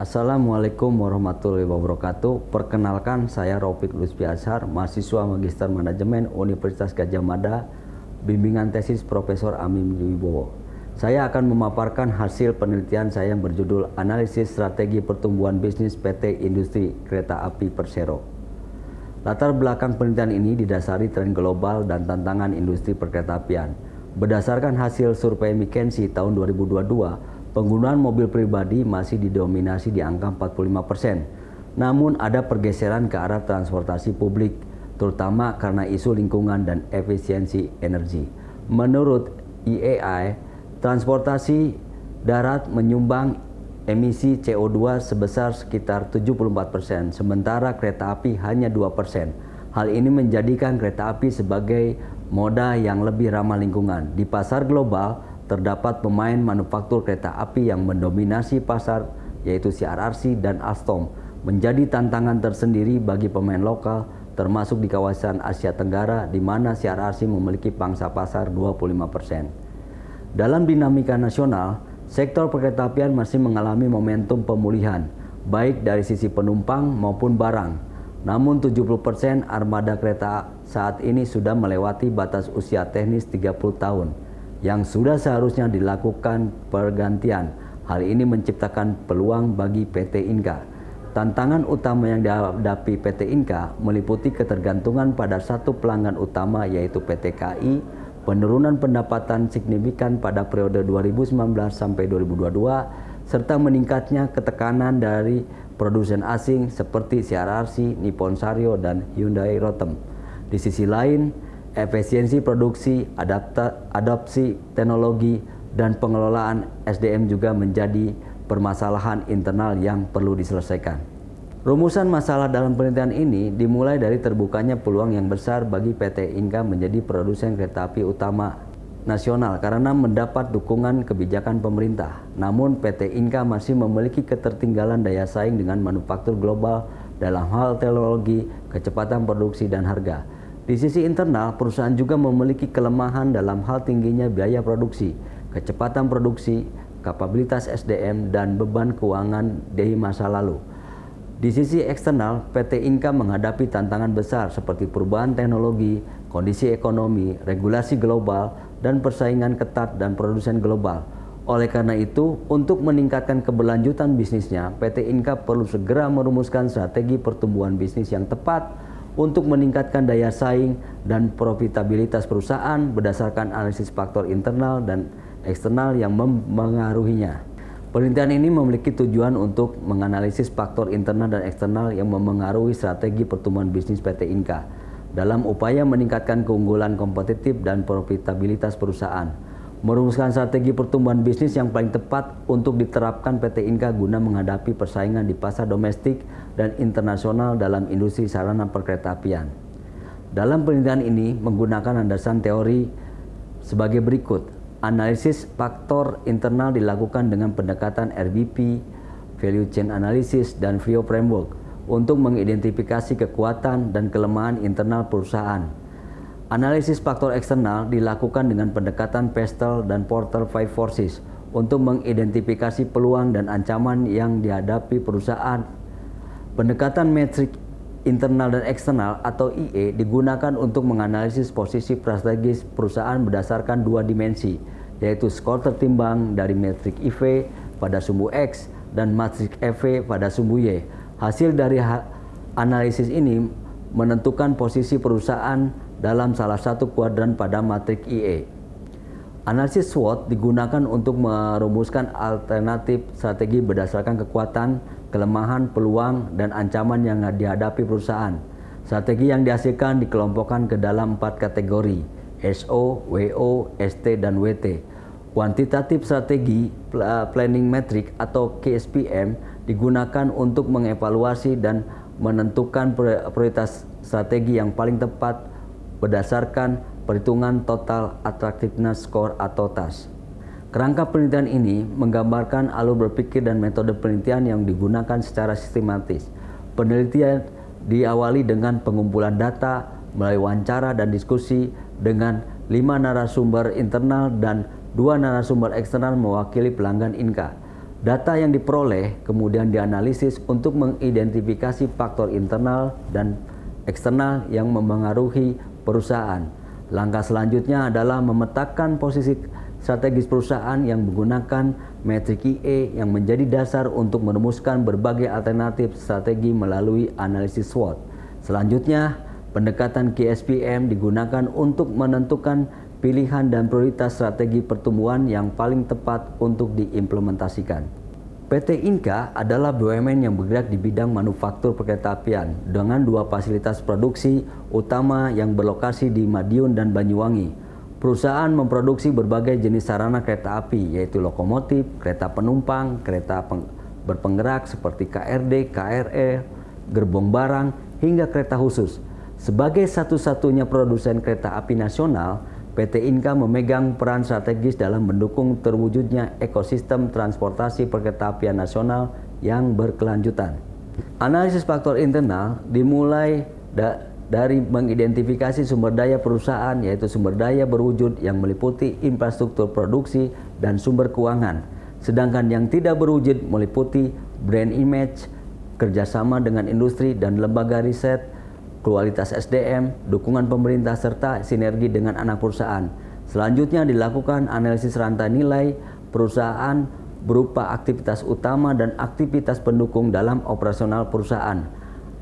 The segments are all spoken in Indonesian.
Assalamualaikum warahmatullahi wabarakatuh. Perkenalkan, saya Raufik Lutfi Azhar, mahasiswa Magister Manajemen Universitas Gadjah Mada, bimbingan tesis Profesor Amin Wibowo. Saya akan memaparkan hasil penelitian saya yang berjudul Analisis Strategi Pertumbuhan Bisnis PT Industri Kereta Api Persero. Latar belakang penelitian ini didasari tren global dan tantangan industri perkeretaapian. Berdasarkan hasil survei McKinsey tahun 2022, penggunaan mobil pribadi masih didominasi di angka 45%. Namun ada pergeseran ke arah transportasi publik, terutama karena isu lingkungan dan efisiensi energi. Menurut IEA, transportasi darat menyumbang emisi CO2 sebesar sekitar 74%, sementara kereta api hanya 2%. Hal ini menjadikan kereta api sebagai moda yang lebih ramah lingkungan. Di pasar global, terdapat pemain manufaktur kereta api yang mendominasi pasar, yaitu CRRC dan Alstom, menjadi tantangan tersendiri bagi pemain lokal, termasuk di kawasan Asia Tenggara, di mana CRRC memiliki pangsa pasar 25%. Dalam dinamika nasional, sektor perkeretaapian masih mengalami momentum pemulihan, baik dari sisi penumpang maupun barang. Namun 70% armada kereta saat ini sudah melewati batas usia teknis 30 tahun. Yang sudah seharusnya dilakukan pergantian. Hal ini menciptakan peluang bagi PT Inka. Tantangan utama yang dihadapi PT Inka meliputi ketergantungan pada satu pelanggan utama, yaitu PT KAI, penurunan pendapatan signifikan pada periode 2019 sampai 2022, serta meningkatnya ketekanan dari produsen asing seperti CRRC, Nippon Sanyo, dan Hyundai Rotem. Di sisi lain, efisiensi produksi, adopsi teknologi, dan pengelolaan SDM juga menjadi permasalahan internal yang perlu diselesaikan. Rumusan masalah dalam penelitian ini dimulai dari terbukanya peluang yang besar bagi PT Inka menjadi produsen kereta api utama nasional karena mendapat dukungan kebijakan pemerintah. Namun PT Inka masih memiliki ketertinggalan daya saing dengan manufaktur global dalam hal teknologi, kecepatan produksi, dan harga. Di sisi internal, perusahaan juga memiliki kelemahan dalam hal tingginya biaya produksi, kecepatan produksi, kapabilitas SDM, dan beban keuangan dari masa lalu. Di sisi eksternal, PT Inka menghadapi tantangan besar seperti perubahan teknologi, kondisi ekonomi, regulasi global, dan persaingan ketat dan produsen global. Oleh karena itu, untuk meningkatkan keberlanjutan bisnisnya, PT Inka perlu segera merumuskan strategi pertumbuhan bisnis yang tepat untuk meningkatkan daya saing dan profitabilitas perusahaan berdasarkan analisis faktor internal dan eksternal yang memengaruhinya. Penelitian ini memiliki tujuan untuk menganalisis faktor internal dan eksternal yang memengaruhi strategi pertumbuhan bisnis PT Inka dalam upaya meningkatkan keunggulan kompetitif dan profitabilitas perusahaan. Merumuskan strategi pertumbuhan bisnis yang paling tepat untuk diterapkan PT Inka guna menghadapi persaingan di pasar domestik dan internasional dalam industri sarana perkeretaapian. Dalam penelitian ini menggunakan landasan teori sebagai berikut. Analisis faktor internal dilakukan dengan pendekatan RBP, Value Chain Analysis, dan VIO Framework untuk mengidentifikasi kekuatan dan kelemahan internal perusahaan. Analisis faktor eksternal dilakukan dengan pendekatan Pestel dan Porter 5 Forces untuk mengidentifikasi peluang dan ancaman yang dihadapi perusahaan. Pendekatan metrik internal dan eksternal atau IE digunakan untuk menganalisis posisi strategis perusahaan berdasarkan dua dimensi, yaitu skor tertimbang dari metrik IV pada sumbu X dan matrik EV pada sumbu Y. Hasil dari analisis ini menentukan posisi perusahaan dalam salah satu kuadran pada matrik IE. Analisis SWOT digunakan untuk merumuskan alternatif strategi berdasarkan kekuatan, kelemahan, peluang, dan ancaman yang dihadapi perusahaan. Strategi yang dihasilkan dikelompokkan ke dalam 4 kategori, SO, WO, ST, dan WT. Kuantitatif strategi planning metric atau KSPM digunakan untuk mengevaluasi dan menentukan prioritas strategi yang paling tepat berdasarkan perhitungan Total Attractiveness Score atau TAS. Kerangka penelitian ini menggambarkan alur berpikir dan metode penelitian yang digunakan secara sistematis. Penelitian diawali dengan pengumpulan data melalui wawancara dan diskusi dengan 5 narasumber internal dan 2 narasumber eksternal mewakili pelanggan Inka. Data yang diperoleh kemudian dianalisis untuk mengidentifikasi faktor internal dan eksternal yang mempengaruhi perusahaan. Langkah selanjutnya adalah memetakan posisi strategis perusahaan yang menggunakan metrik IE yang menjadi dasar untuk merumuskan berbagai alternatif strategi melalui analisis SWOT. Selanjutnya, pendekatan KSPM digunakan untuk menentukan pilihan dan prioritas strategi pertumbuhan yang paling tepat untuk diimplementasikan. PT Inka adalah BUMN yang bergerak di bidang manufaktur perkeretaapian dengan 2 fasilitas produksi utama yang berlokasi di Madiun dan Banyuwangi. Perusahaan memproduksi berbagai jenis sarana kereta api, yaitu lokomotif, kereta penumpang, kereta berpenggerak seperti KRD, KRL, gerbong barang, hingga kereta khusus. Sebagai satu-satunya produsen kereta api nasional, PT Inka memegang peran strategis dalam mendukung terwujudnya ekosistem transportasi perkeretaapian nasional yang berkelanjutan. Analisis faktor internal dimulai dari mengidentifikasi sumber daya perusahaan, yaitu sumber daya berwujud yang meliputi infrastruktur produksi dan sumber keuangan. Sedangkan yang tidak berwujud meliputi brand image, kerjasama dengan industri dan lembaga riset, kualitas SDM, dukungan pemerintah, serta sinergi dengan anak perusahaan. Selanjutnya dilakukan analisis rantai nilai perusahaan berupa aktivitas utama dan aktivitas pendukung dalam operasional perusahaan.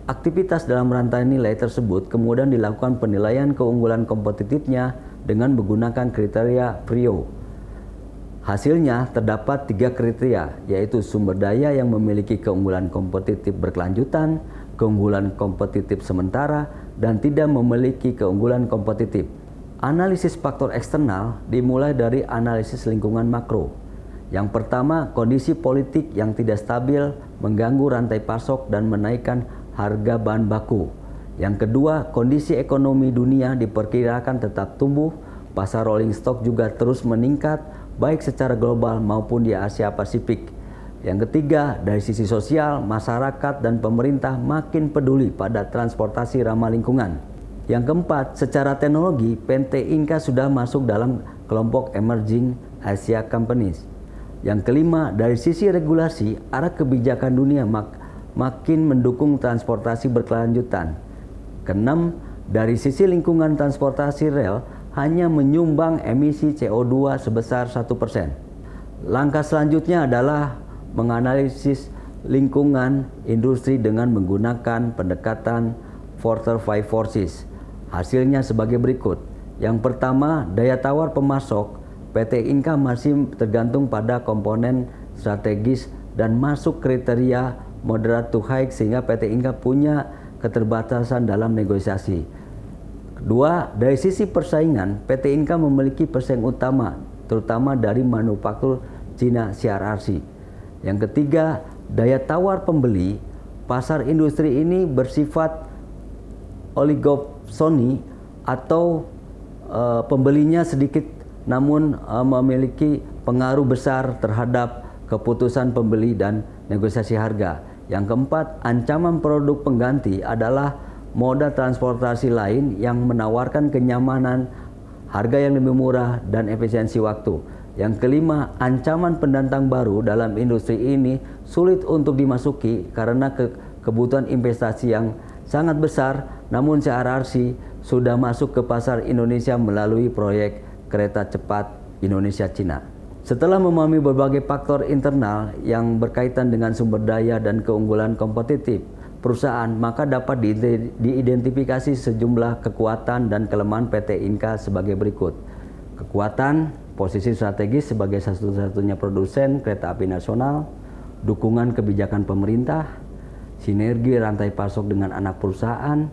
Aktivitas dalam rantai nilai tersebut kemudian dilakukan penilaian keunggulan kompetitifnya dengan menggunakan kriteria PRIO. Hasilnya terdapat 3 kriteria, yaitu sumber daya yang memiliki keunggulan kompetitif berkelanjutan, keunggulan kompetitif sementara, dan tidak memiliki keunggulan kompetitif. Analisis faktor eksternal dimulai dari analisis lingkungan makro. Yang pertama, kondisi politik yang tidak stabil mengganggu rantai pasok dan menaikkan harga bahan baku. Yang kedua, kondisi ekonomi dunia diperkirakan tetap tumbuh, pasar rolling stock juga terus meningkat, baik secara global maupun di Asia Pasifik. Yang ketiga, dari sisi sosial, masyarakat dan pemerintah makin peduli pada transportasi ramah lingkungan. Yang keempat, secara teknologi, PT Inka sudah masuk dalam kelompok Emerging Asia Companies. Yang kelima, dari sisi regulasi, arah kebijakan dunia makin mendukung transportasi berkelanjutan. Keenam, dari sisi lingkungan, transportasi rel hanya menyumbang emisi CO2 sebesar 1%. Langkah selanjutnya adalah menganalisis lingkungan industri dengan menggunakan pendekatan 4-5 forces. Hasilnya sebagai berikut. Yang pertama, daya tawar pemasok PT Inka masih tergantung pada komponen strategis dan masuk kriteria moderate to high, sehingga PT Inka punya keterbatasan dalam negosiasi. Kedua, dari sisi persaingan, PT Inka memiliki pesaing utama, terutama dari manufaktur Cina CRRC. Yang ketiga, daya tawar pembeli. Pasar industri ini bersifat oligopsoni atau pembelinya sedikit namun memiliki pengaruh besar terhadap keputusan pembeli dan negosiasi harga. Yang keempat, ancaman produk pengganti adalah moda transportasi lain yang menawarkan kenyamanan, harga yang lebih murah, dan efisiensi waktu. Yang kelima, ancaman pendatang baru dalam industri ini sulit untuk dimasuki karena kebutuhan investasi yang sangat besar, namun CRRC sudah masuk ke pasar Indonesia melalui proyek kereta cepat Indonesia-Cina. Setelah memahami berbagai faktor internal yang berkaitan dengan sumber daya dan keunggulan kompetitif perusahaan, maka dapat diidentifikasi sejumlah kekuatan dan kelemahan PT Inka sebagai berikut. Kekuatan, posisi strategis sebagai satu-satunya produsen kereta api nasional, dukungan kebijakan pemerintah, sinergi rantai pasok dengan anak perusahaan,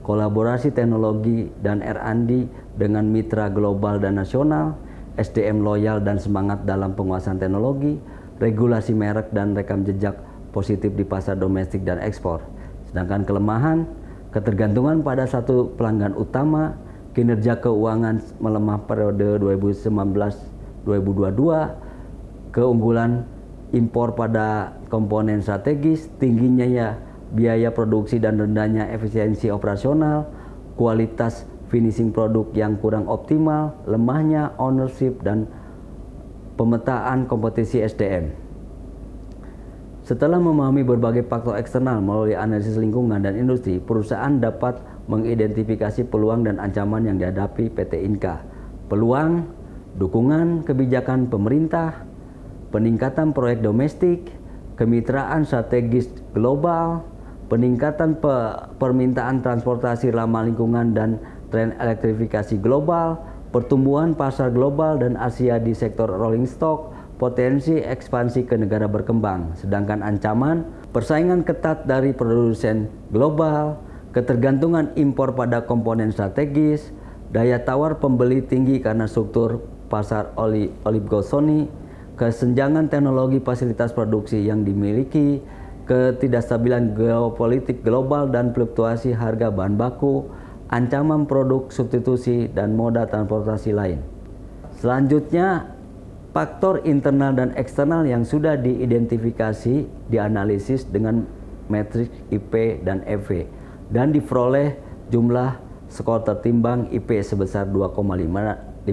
kolaborasi teknologi dan R&D dengan mitra global dan nasional, SDM loyal dan semangat dalam penguasaan teknologi, regulasi merek dan rekam jejak positif di pasar domestik dan ekspor. Sedangkan kelemahan, ketergantungan pada satu pelanggan utama, kinerja keuangan melemah periode 2019-2022, keunggulan impor pada komponen strategis, tingginya biaya produksi dan rendahnya efisiensi operasional, kualitas finishing produk yang kurang optimal, lemahnya ownership dan pemetaan kompetisi SDM. Setelah memahami berbagai faktor eksternal melalui analisis lingkungan dan industri, perusahaan dapat mengidentifikasi peluang dan ancaman yang dihadapi PT Inka. Peluang, dukungan kebijakan pemerintah, peningkatan proyek domestik, kemitraan strategis global, peningkatan permintaan transportasi ramah lingkungan dan tren elektrifikasi global, pertumbuhan pasar global dan Asia di sektor rolling stock, potensi ekspansi ke negara berkembang. Sedangkan ancaman, persaingan ketat dari produsen global, ketergantungan impor pada komponen strategis, daya tawar pembeli tinggi karena struktur pasar oligosoni, kesenjangan teknologi fasilitas produksi yang dimiliki, ketidakstabilan geopolitik global dan fluktuasi harga bahan baku, ancaman produk substitusi dan moda transportasi lain. Selanjutnya, faktor internal dan eksternal yang sudah diidentifikasi, dianalisis dengan matriks IP dan EV dan diperoleh jumlah skor tertimbang IP sebesar 2,56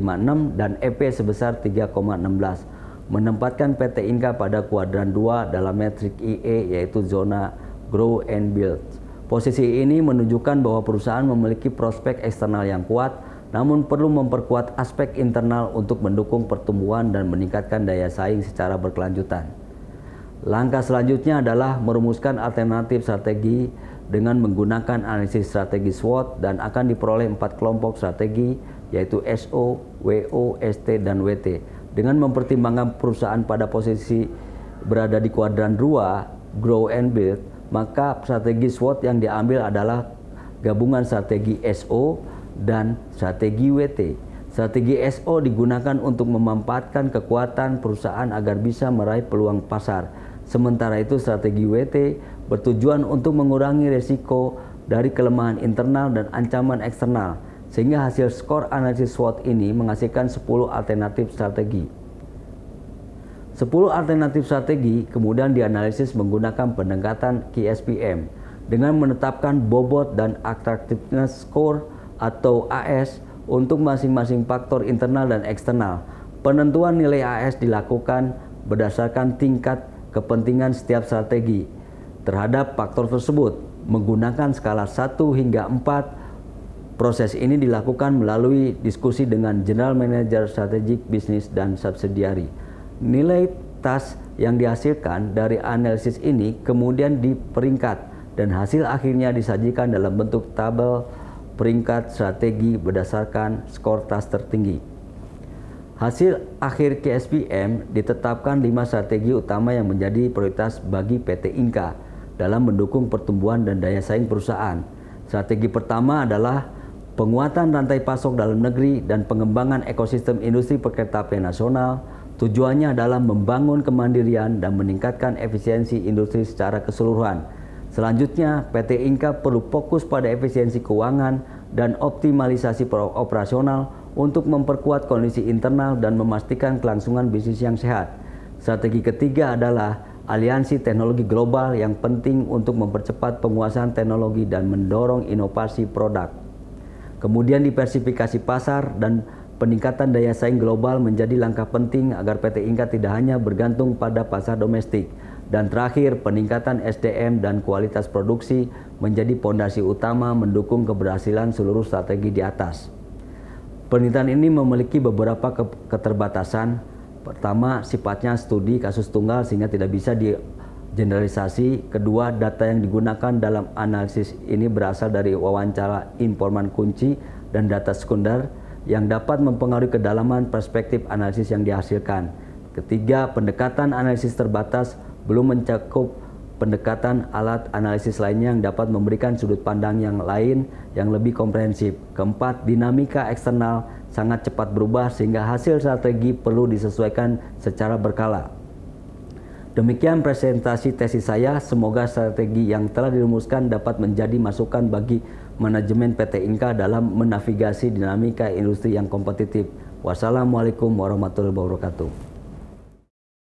dan EP sebesar 3,16, menempatkan PT Inka pada kuadran 2 dalam metrik IE, yaitu zona Grow and Build. Posisi ini menunjukkan bahwa perusahaan memiliki prospek eksternal yang kuat, namun perlu memperkuat aspek internal untuk mendukung pertumbuhan dan meningkatkan daya saing secara berkelanjutan. Langkah selanjutnya adalah merumuskan alternatif strategi dengan menggunakan analisis strategi SWOT dan akan diperoleh 4 kelompok strategi, yaitu SO, WO, ST, dan WT. Dengan mempertimbangkan perusahaan pada posisi berada di kuadran 2, Grow and Build, maka strategi SWOT yang diambil adalah gabungan strategi SO dan strategi WT. Strategi SO digunakan untuk memanfaatkan kekuatan perusahaan agar bisa meraih peluang pasar. Sementara itu strategi WT bertujuan untuk mengurangi risiko dari kelemahan internal dan ancaman eksternal, sehingga hasil skor analisis SWOT ini menghasilkan 10 alternatif strategi. 10 alternatif strategi kemudian dianalisis menggunakan pendekatan KSPM dengan menetapkan bobot dan attractiveness score atau AS untuk masing-masing faktor internal dan eksternal. Penentuan nilai AS dilakukan berdasarkan tingkat kepentingan setiap strategi terhadap faktor tersebut menggunakan skala 1 hingga 4. Proses ini dilakukan melalui diskusi dengan General Manager Strategic Business dan subsidiary. Nilai TAS yang dihasilkan dari analisis ini kemudian diperingkat dan hasil akhirnya disajikan dalam bentuk tabel peringkat strategi berdasarkan skor TAS tertinggi. Hasil akhir KSPM ditetapkan 5 strategi utama yang menjadi prioritas bagi PT Inka dalam mendukung pertumbuhan dan daya saing perusahaan. Strategi pertama adalah penguatan rantai pasok dalam negeri dan pengembangan ekosistem industri perkeretaapian nasional. Tujuannya adalah membangun kemandirian dan meningkatkan efisiensi industri secara keseluruhan. Selanjutnya, PT Inka perlu fokus pada efisiensi keuangan dan optimalisasi operasional untuk memperkuat kondisi internal dan memastikan kelangsungan bisnis yang sehat. Strategi ketiga adalah aliansi teknologi global yang penting untuk mempercepat penguasaan teknologi dan mendorong inovasi produk. Kemudian diversifikasi pasar dan peningkatan daya saing global menjadi langkah penting agar PT Inka tidak hanya bergantung pada pasar domestik. Dan terakhir, peningkatan SDM dan kualitas produksi menjadi pondasi utama mendukung keberhasilan seluruh strategi di atas. Penelitian ini memiliki beberapa keterbatasan. Pertama, sifatnya studi kasus tunggal sehingga tidak bisa digeneralisasi. Kedua, data yang digunakan dalam analisis ini berasal dari wawancara informan kunci dan data sekunder yang dapat mempengaruhi kedalaman perspektif analisis yang dihasilkan. Ketiga, pendekatan analisis terbatas belum mencakup pendekatan alat analisis lainnya yang dapat memberikan sudut pandang yang lain yang lebih komprehensif. Keempat, dinamika eksternal sangat cepat berubah sehingga hasil strategi perlu disesuaikan secara berkala. Demikian presentasi tesis saya, semoga strategi yang telah dirumuskan dapat menjadi masukan bagi manajemen PT Inka dalam menavigasi dinamika industri yang kompetitif. Wassalamualaikum warahmatullahi wabarakatuh.